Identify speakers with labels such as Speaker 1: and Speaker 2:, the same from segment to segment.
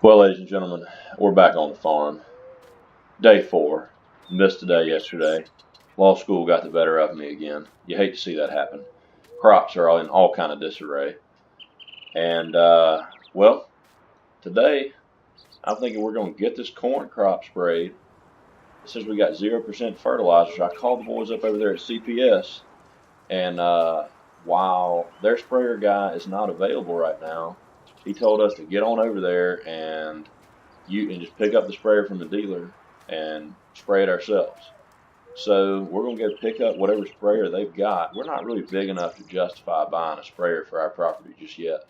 Speaker 1: Well, ladies and gentlemen, we're back on the farm. Day 4. Missed a day yesterday. Law school got the better of me again. You hate to see that happen. Crops are all in all kind of disarray. And, well, today I'm thinking we're going to get this corn crop sprayed. It says we got 0% fertilizer. So I called the boys up over there at CPS. And while their sprayer guy is not available right now, he told us to get on over there and you can just pick up the sprayer from the dealer and spray it ourselves. So we're going to go pick up whatever sprayer they've got. We're not really big enough to justify buying a sprayer for our property just yet.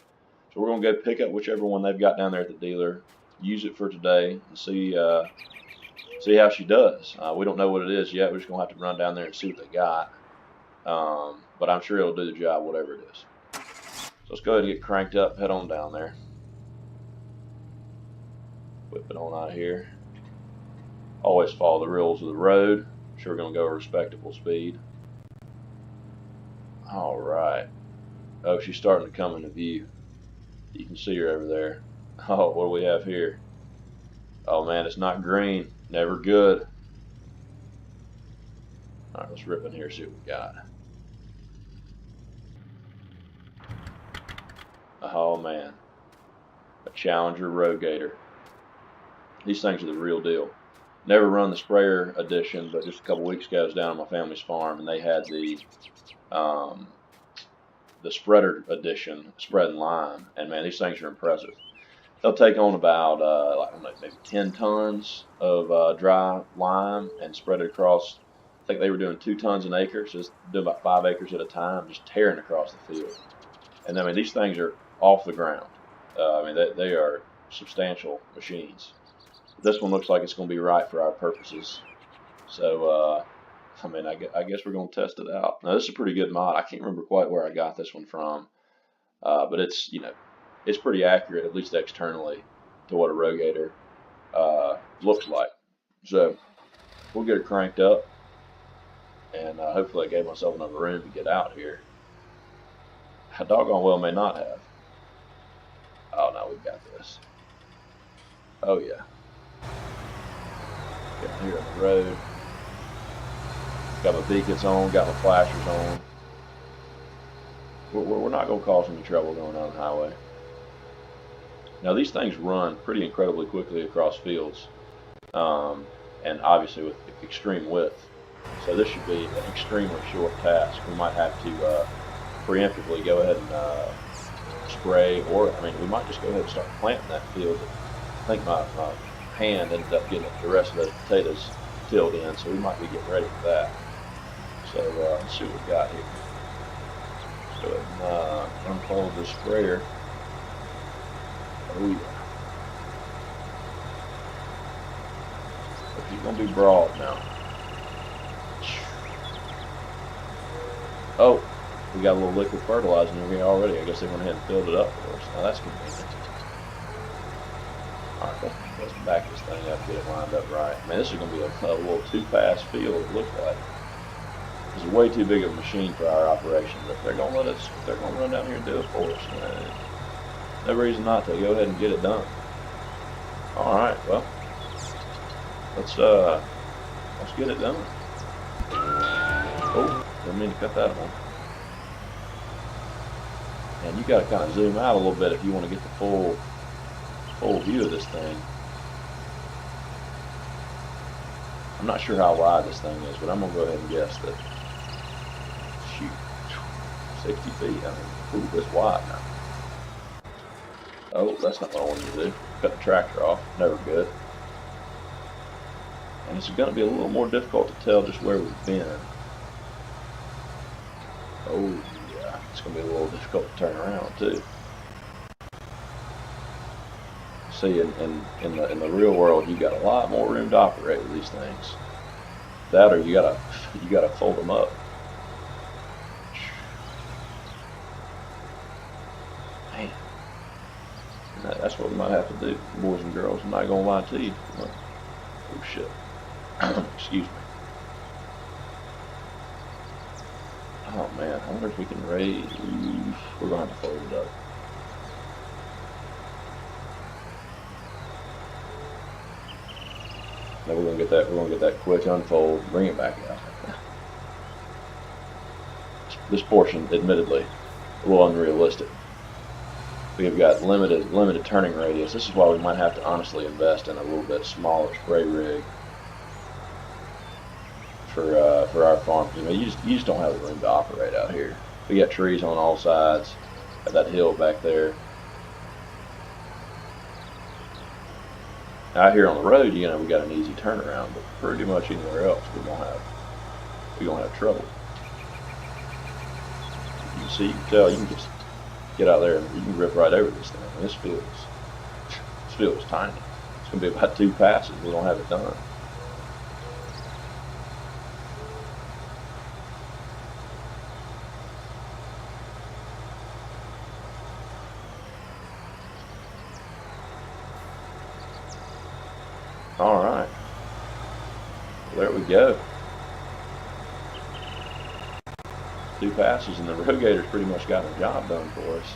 Speaker 1: So we're going to go pick up whichever one they've got down there at the dealer, use it for today, and see how she does. We don't know what it is yet. We're just going to have to run down there and see what they got. But I'm sure it'll do the job, whatever it is. So let's go ahead and get cranked up, head on down there. Whip it on out here. Always follow the rules of the road. I'm sure we're going to go a respectable speed. All right. Oh, she's starting to come into view. You can see her over there. Oh, what do we have here? Oh, man, it's not green. Never good. All right, let's rip in here, see what we got. Oh, man. A Challenger Rogator. These things are the real deal. Never run the sprayer edition, but just a couple weeks ago I was down on my family's farm, and they had the spreader edition, spreading lime, and man, these things are impressive. They'll take on about maybe 10 tons of dry lime and spread it across. I think they were doing 2 tons an acre, so just do about 5 acres at a time, just tearing across the field. And I mean, these things are off the ground. I mean, they are substantial machines. This one looks like it's going to be right for our purposes. So, I mean, I guess we're going to test it out. Now, this is a pretty good mod. I can't remember quite where I got this one from, but it's, it's pretty accurate, at least externally, to what a Rogator looks like. So, we'll get it cranked up, and hopefully I gave myself enough room to get out here. I doggone well may not have. Oh, no, we've got this. Oh, yeah. Getting here on the road. Got my beacons on, got my flashers on. We're not going to cause any trouble going down the highway. Now these things run pretty incredibly quickly across fields, and obviously with extreme width. So this should be an extremely short task. We might have to preemptively go ahead and spray, or I mean, we might just go ahead and start planting that field. I think my hand ended up getting the rest of those potatoes tilled in, so we might be getting ready for that. So let's see what we got here. Let's go ahead and unfold this sprayer. Oh yeah. She's gonna be broad now. Oh, we got a little liquid fertilizer in here already. I guess they went ahead and filled it up for us. Now that's convenient. Alright, let's back this thing up, get it lined up right. Man, this is gonna be a little too-pass field, it looks like. This is way too big of a machine for our operation, but if they're gonna let us, if they're gonna run down here and do it for us, no reason not to. Go ahead and get it done. All right, well, let's get it done. Oh, didn't mean to cut that one. And you got to kind of zoom out a little bit if you want to get the full view of this thing. I'm not sure how wide this thing is, but I'm gonna go ahead and guess that. Shoot, 60 feet. I mean, ooh, this wide now. Oh, that's not what I wanted to do. Cut the tractor off. Never good. And it's going to be a little more difficult to tell just where we've been. Oh, yeah. It's going to be a little difficult to turn around, too. See, in the real world, you got a lot more room to operate with these things. That, or you gotta fold them up. Man. That's what we might have to do, boys and girls. I'm not gonna lie to you. Oh shit. Excuse me. Oh man, I wonder if we can raise. We're gonna have to fold it up. Now we're gonna get that. We're gonna get that quick unfold. Bring it back out. This portion, admittedly, a little unrealistic. We've got limited turning radius. This is why we might have to honestly invest in a little bit smaller spray rig for our farm. You know, you just don't have the room to operate out here. We got trees on all sides. Got that hill back there. Out here on the road, you know, we got an easy turnaround, but pretty much anywhere else we're gonna have trouble. You can see, you can tell, you can just get out there and you can rip right over this thing. And this field is tiny. It's gonna be about 2 passes. We're gonna have it done. All right. Well, there we go. 2 passes, and the Rogator's pretty much got the job done for us.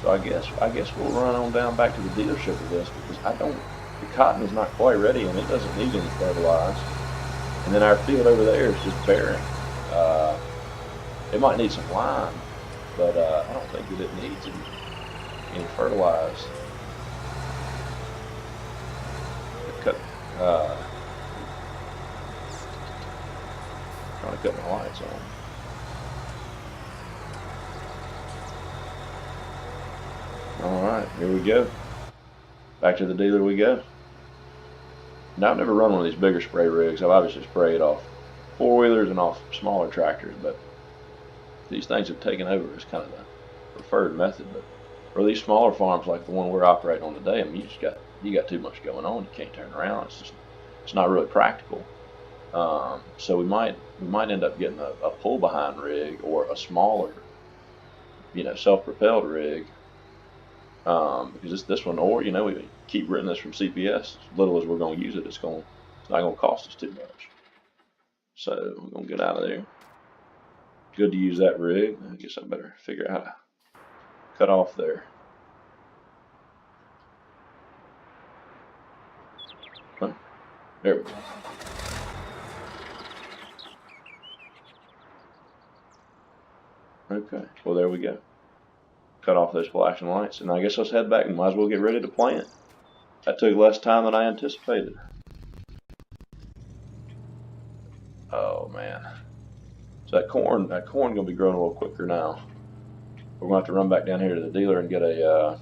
Speaker 1: So I guess we'll run on down back to the dealership with this, because the cotton is not quite ready and it doesn't need any fertilizer. And then our field over there is just barren. It might need some lime, but I don't think that it needs any fertilizer. Trying to cut my lights on. Alright, here we go. Back to the dealer we go. Now, I've never run one of these bigger spray rigs. I've obviously sprayed off 4-wheelers and off smaller tractors, but these things have taken over as kind of the preferred method. But for these smaller farms like the one we're operating on today, I mean, you got too much going on. You can't turn around. It's not really practical. So we might end up getting a pull behind rig or a smaller, you know, self-propelled rig. Because this one, or you know, we keep renting this from CPS. As little as we're going to use it, it's not going to cost us too much. So we're going to get out of there. Good to use that rig. I guess I better figure out how to cut off there. Huh? There we go. Okay, well there we go. Cut off those flashing lights, and I guess let's head back and might as well get ready to plant. That took less time than I anticipated. Oh man. So that corn gonna be growing a little quicker now. We're gonna have to run back down here to the dealer and get a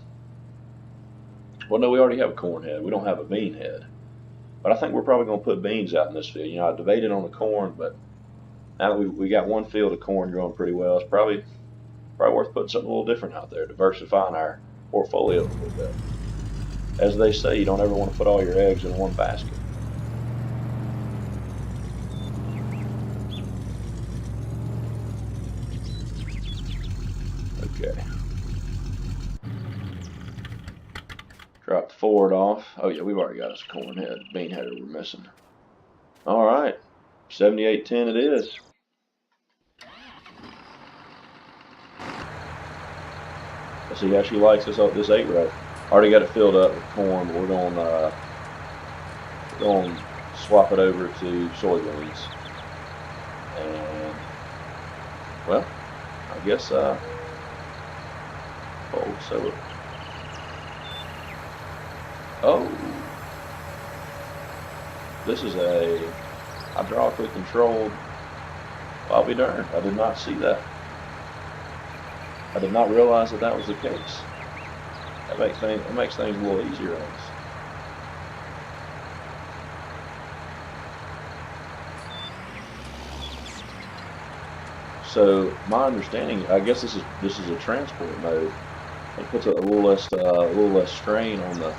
Speaker 1: well no, we already have a corn head. We don't have a bean head. But I think we're probably gonna put beans out in this field. You know, I debated on the corn, but now that we got one field of corn growing pretty well, it's probably worth putting something a little different out there, diversifying our portfolio a little bit. As they say, you don't ever want to put all your eggs in one basket. Okay. Drop the Ford off. Oh yeah, we've already got us a corn head, bean header we're missing. All right, 7810 it is. Let's see how she likes this 8-row. Already got it filled up with corn, but we're going to swap it over to soybeans. And well, I guess so this is a hydraulically controlled. I'll be darned, I did not see that. I did not realize that was the case. That makes things a little easier on us. So my understanding, I guess this is a transport mode. It puts a little less strain on the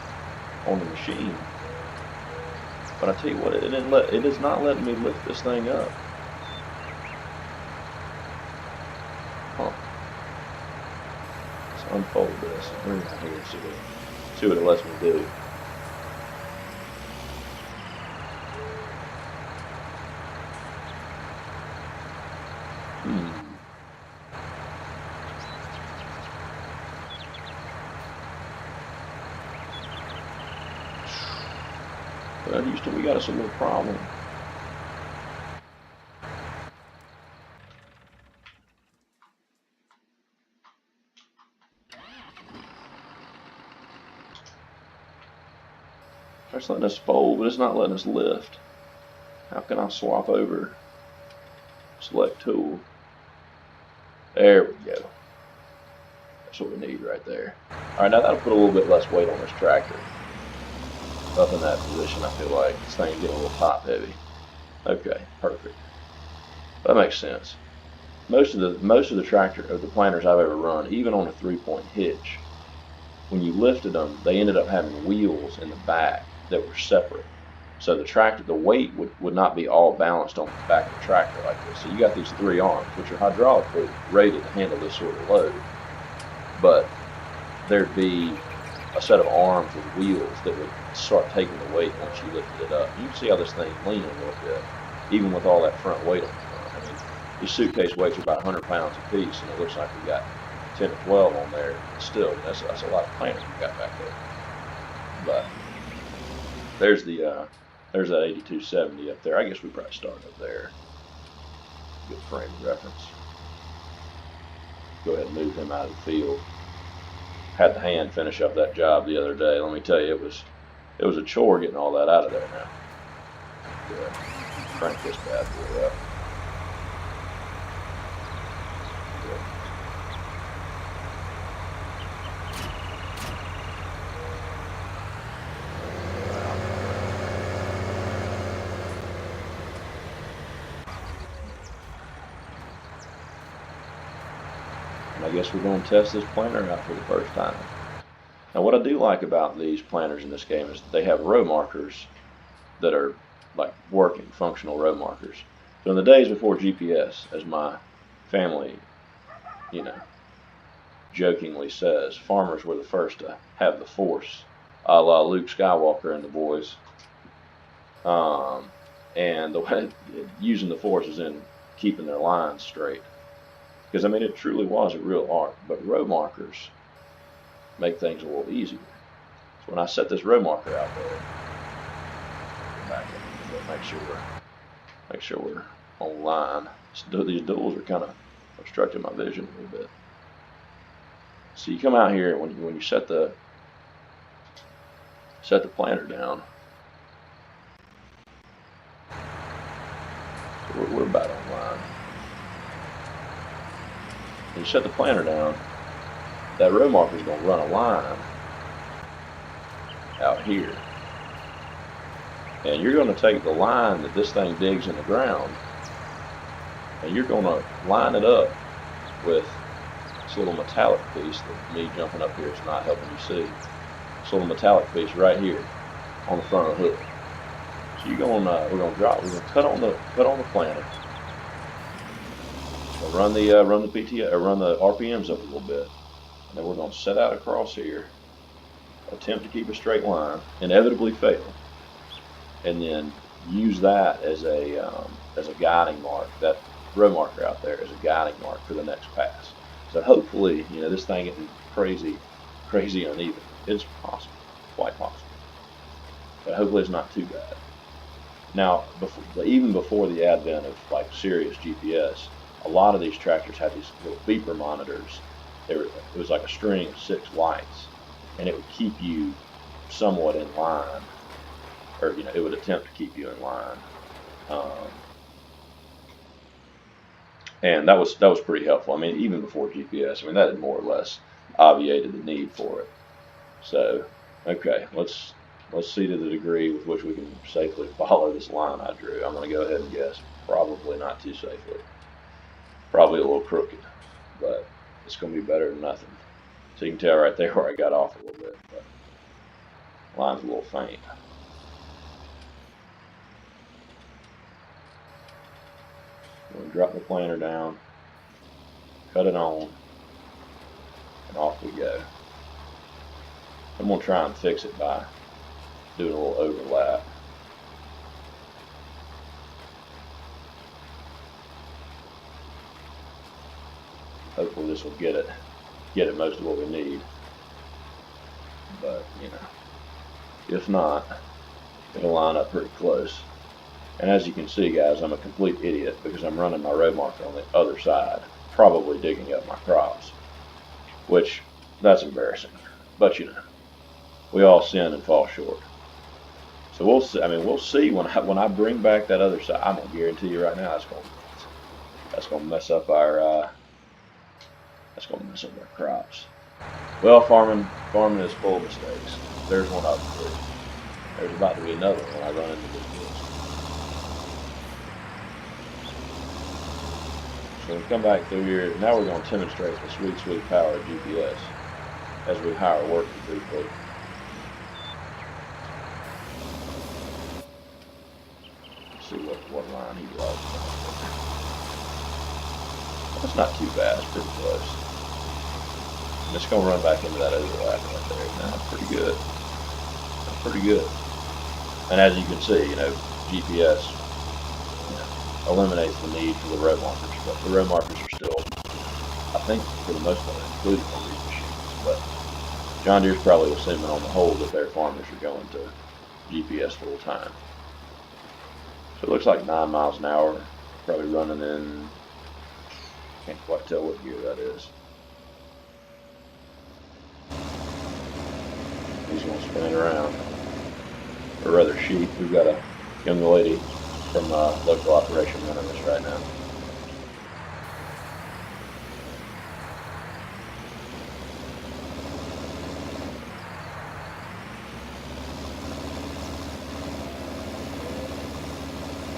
Speaker 1: machine. But I tell you what, it is not letting me lift this thing up. Huh. Let's unfold this. Bring it out here and see what it lets me do. Well, Houston, we got us a little problem. It's letting us fold, but it's not letting us lift. How can I swap over? Select tool. There we go. That's what we need right there. Alright, now that'll put a little bit less weight on this tractor. Up in that position, I feel like this thing's getting a little top heavy. Okay, perfect. That makes sense. Most of the tractor of the planters I've ever run, even on a 3-point hitch, when you lifted them, they ended up having wheels in the back that were separate. So the tractor, the weight would not be all balanced on the back of the tractor like this. So you got these 3 arms, which are hydraulically rated to handle this sort of load. But there'd be a set of arms with wheels that would start taking the weight once you lifted it up. You can see how this thing's leaning a little bit, even with all that front weight on the front. I mean, these suitcase weights are about 100 pounds a piece, and it looks like we got 10 or 12 on there. Still, that's a lot of planters we got back there. But there's that 8270 up there. I guess we probably start up there. Good frame of reference. Go ahead and move him out of the field. Had the hand finish up that job the other day. Let me tell you, it was a chore getting all that out of there now. Good. Crank this bad boy up. Good. And I guess we're going to test this planter out for the first time. Now what I do like about these planters in this game is they have row markers that are like working, functional row markers. So in the days before GPS, as my family, jokingly says, farmers were the first to have the force, a la Luke Skywalker and the boys. And the way using the force is in keeping their lines straight. Because, I mean, it truly was a real art. But row markers make things a little easier. So when I set this row marker out there, back up, make sure we're on line. These duals are kind of obstructing my vision a little bit. So you come out here when you set the planter down. So we're about on line. When you set the planter down, that row marker is going to run a line out here. And you're going to take the line that this thing digs in the ground, and you're going to line it up with this little metallic piece that me jumping up here is not helping you see. This little metallic piece right here on the front of the hook. So we're going to cut on the planter. We'll run the RPMs up a little bit, and then we're going to set out across here, attempt to keep a straight line, inevitably fail, and then use that as a guiding mark. That row marker out there is a guiding mark for the next pass. So hopefully, this thing isn't crazy uneven. It's possible, quite possible, but hopefully it's not too bad. Now, even before the advent of like serious GPS, a lot of these tractors had these little beeper monitors. It was like a string of 6 lights, and it would keep you somewhat in line, or it would attempt to keep you in line. And that was pretty helpful. I mean, even before GPS, that had more or less obviated the need for it. So, okay, let's see to the degree with which we can safely follow this line I drew. I'm going to go ahead and guess probably not too safely. Probably a little crooked, but it's going to be better than nothing. So you can tell right there where I got off a little bit, but the line's a little faint. I'm going to drop the planter down, cut it on, and off we go. I'm going to try and fix it by doing a little overlap. Hopefully this will get it most of what we need. But, if not, It'll line up pretty close. And as you can see, guys, I'm a complete idiot because I'm running my road marker on the other side, probably digging up my crops, which that's embarrassing. But you know, we all sin and fall short. So we'll see. I mean, we'll see when I bring back that other side. I'm gonna guarantee you right now, that's gonna mess up our crops. Well, farming is full of mistakes. There's one of them for you. There's about to be another one when I run into this list. So we come back through here. Now we're going to demonstrate the sweet, sweet power of GPS as we hire working people. Let's see what line he draws. That's not too bad. It's pretty close. I'm just going to run back into that overlap right there. Now, that's pretty good. That's pretty good. And as you can see, you know, GPS eliminates the need for the road markers, but the road markers are still, I think, for the most part, included on these machines. But John Deere's probably assuming on the whole that their farmers are going to GPS full time. So it looks like 9 miles an hour, probably running in, can't quite tell what gear that is. He's going to spin it around. Or rather, we've got a young lady from local operation running this right now.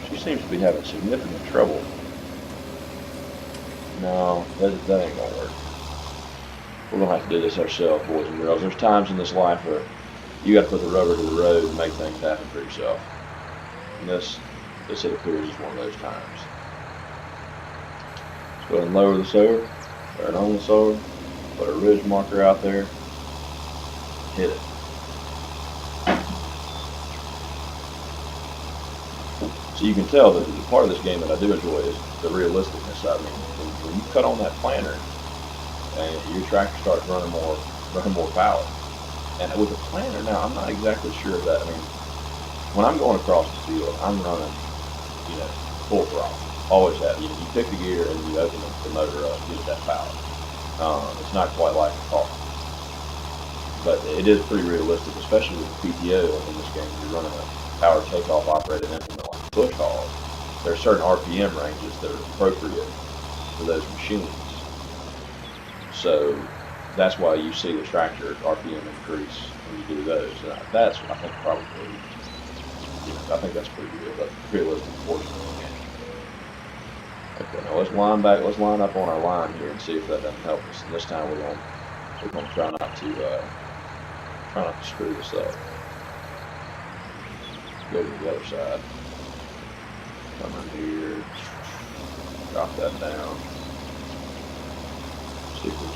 Speaker 1: She seems to be having significant trouble. No, that ain't gonna work. We're gonna have to do this ourselves, boys and girls. There's times in this life where you got to put the rubber to the road and make things happen for yourself. And this it appears is one of those times. Let's go ahead and lower the sower, turn on the sower, put a ridge marker out there, hit it. So you can tell that the part of this game that I do enjoy is the realisticness. I mean, when you cut on that planter and your tractor starts running more power. And with a planter now, I'm not exactly sure of that. I mean, when I'm going across the field, I'm running, full throttle. Always have. You pick the gear and you open the motor up, get that power. It's not quite like a car, but it is pretty realistic, especially with the PTO in this game. You're running a power takeoff operated implement like a push hog. There are certain RPM ranges that are appropriate for those machines. So that's why you see the tractor RPM increase when you do those. That's, I think, probably, I think that's pretty good. That's realistic portion of the game. Okay, now let's line up on our line here and see if that doesn't help us. And this time we're going to try not to screw this up. Go to the other side. Come in here. Drop that down. See if we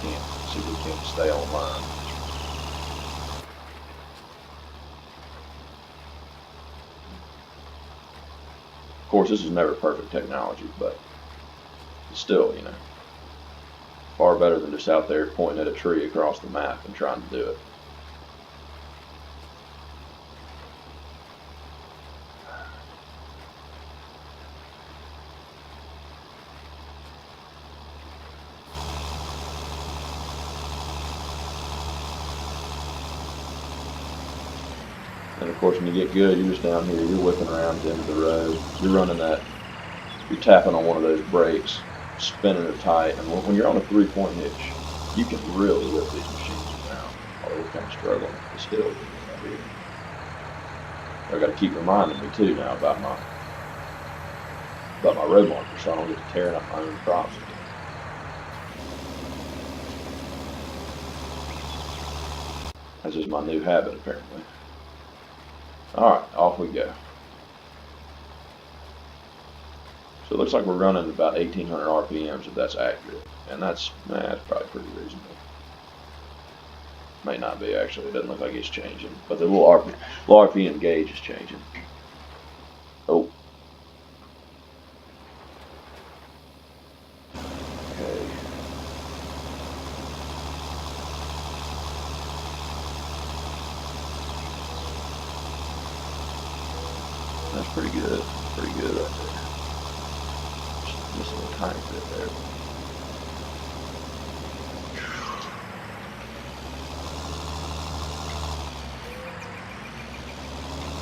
Speaker 1: can't stay on line. Of course, this is never perfect technology, but still, far better than just out there pointing at a tree across the map and trying to do it. And of course, when you get good, you're just down here, you're whipping around the end of the road. You're tapping on one of those brakes, spinning it tight. And when you're on a 3-point hitch, you can really whip these machines around. Although we're kind of struggling with this hill out here. I've got to keep reminding me too now about my road marker, so I don't get to tearing up my own crops again. This is my new habit, apparently. Alright, off we go. So it looks like we're running about 1800 RPMs if that's accurate. And that's probably pretty reasonable. May not be actually, it doesn't look like it's changing. But the little RPM gauge is changing. Oh. Okay. That's pretty good. Pretty good right there. Just missing a tiny bit there.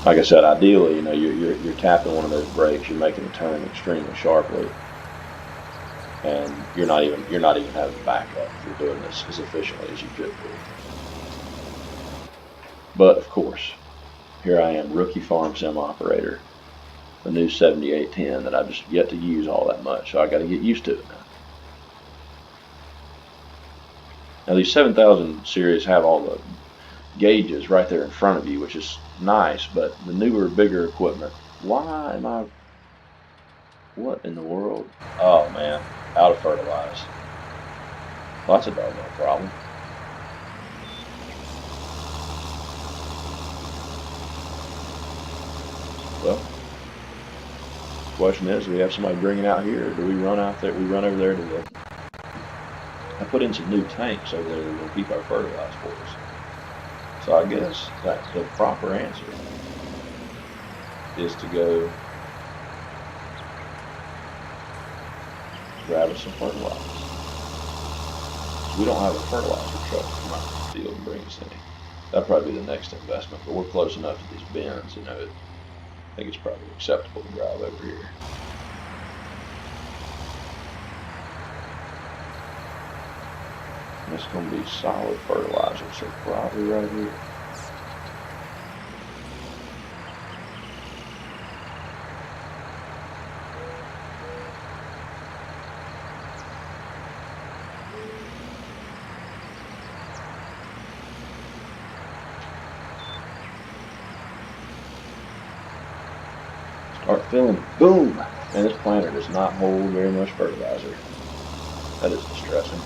Speaker 1: Like I said, ideally, you know, you're tapping one of those brakes, you're making a turn extremely sharply, and you're not even having backup. You're doing this as efficiently as you could be. But of course, here I am, rookie farm sim operator, the new 7810 that I've just yet to use all that much, so I got to get used to it now. Now these 7000 series have all the gauges right there in front of you, which is nice, but the newer, bigger equipment, what in the world? Oh man, out of fertilize. Well, that's a doggone problem. Well, the question is, do we have somebody bring it out here, or do we run out there? We run over there to the. I put in some new tanks over there that will keep our fertilizer for us. So I guess that's the proper answer, is to go grab us some fertilizer. We don't have a fertilizer truck to come out to the field and bring us any. That'll probably be the next investment, but we're close enough to these bins, you know, I think it's probably acceptable to drive over here. And it's going to be solid fertilizer, so probably right here. Start filling, boom! And this planter does not hold very much fertilizer. That is distressing.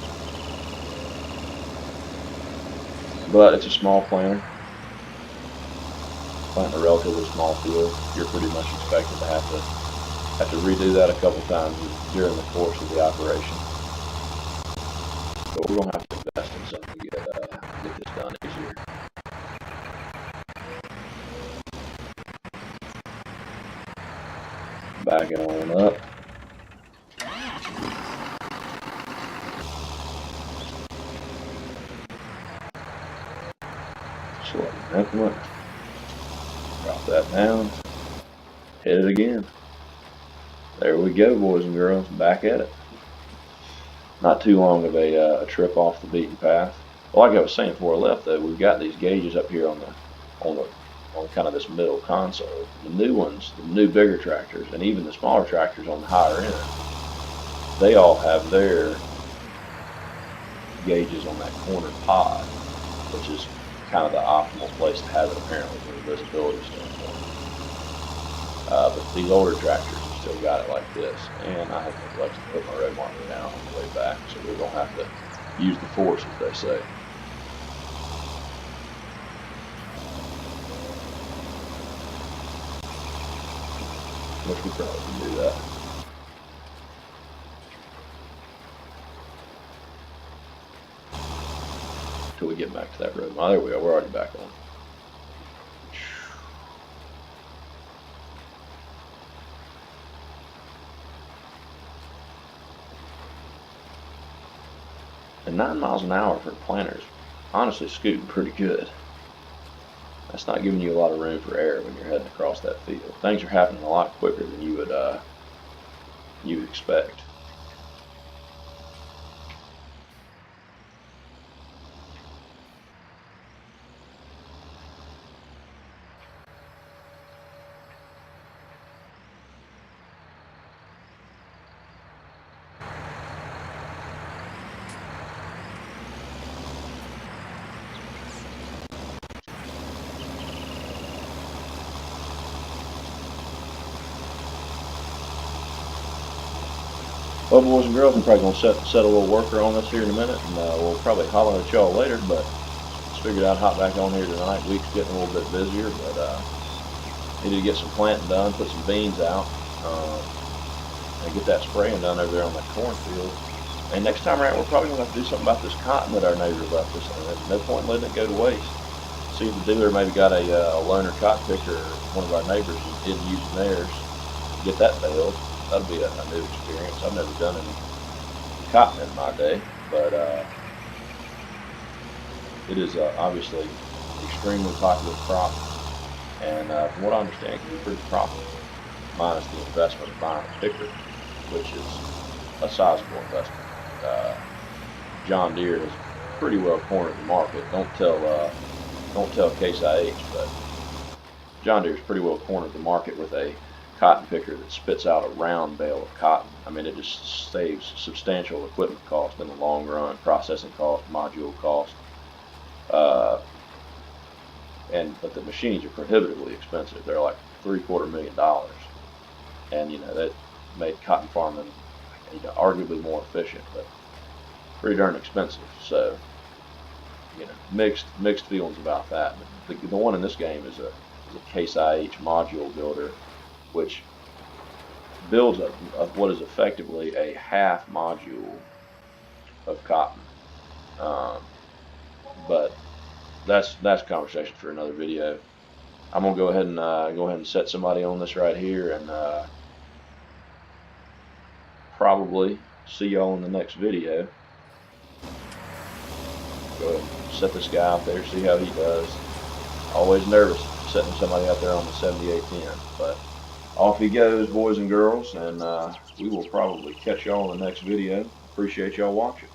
Speaker 1: But it's a small planter. Planting a relatively small field, you're pretty much expected to have to redo that a couple times during the course of the operation. But we're going to have to invest in something to get this done easier. Back it on up. Select implement. Drop that down. Hit it again. There we go, boys and girls. Back at it. Not too long of a trip off the beaten path. Well, like I was saying before I left, though, we've got these gauges up here on kind of this middle console. The new ones, the new bigger tractors, and even the smaller tractors on the higher end, they all have their gauges on that corner pod, which is kind of the optimal place to have it apparently from a visibility standpoint. But these older tractors have still got it like this, and I have neglected to put my road marker down on the way back, so we're going to have to use the force, as they say. Which we probably can do that. Until we get back to that road. Oh, there we go. We're already back on. And 9 miles an hour for planters, honestly, scooting pretty good. That's not giving you a lot of room for error when you're heading across that field. Things are happening a lot quicker than you would expect. Well, boys and girls, I'm probably going to set a little worker on us here in a minute, and we'll probably holler at y'all later, but just figured I'd hop back on here tonight. Week's getting a little bit busier, but needed to get some planting done, put some beans out, and get that spraying done over there on that cornfield. And next time around, we're probably going to have to do something about this cotton that our neighbor left us. No point in letting it go to waste. see the dealer maybe got a loaner cotton picker, or one of our neighbors is using theirs. Get that baled. That'll be a new experience. I've never done any cotton in my day, but it is obviously extremely popular crop, and from what I understand, it can be pretty profitable, minus the investment of buying a picker, which is a sizable investment. John Deere has pretty well cornered the market. Don't tell Case IH, but John Deere's pretty well cornered the market with a cotton picker that spits out a round bale of cotton. I mean, it just saves substantial equipment cost in the long run, processing cost, module cost. But the machines are prohibitively expensive. They're like $750,000, and that made cotton farming arguably more efficient, but pretty darn expensive. So mixed feelings about that. But the one in this game is a Case IH module builder, which builds what is effectively a half module of cotton. But that's a conversation for another video. I'm gonna go ahead and set somebody on this right here, and probably see y'all in the next video. Go ahead and set this guy out there, see how he does. Always nervous setting somebody out there on the 7810, but off he goes, boys and girls, and we will probably catch y'all in the next video. Appreciate y'all watching.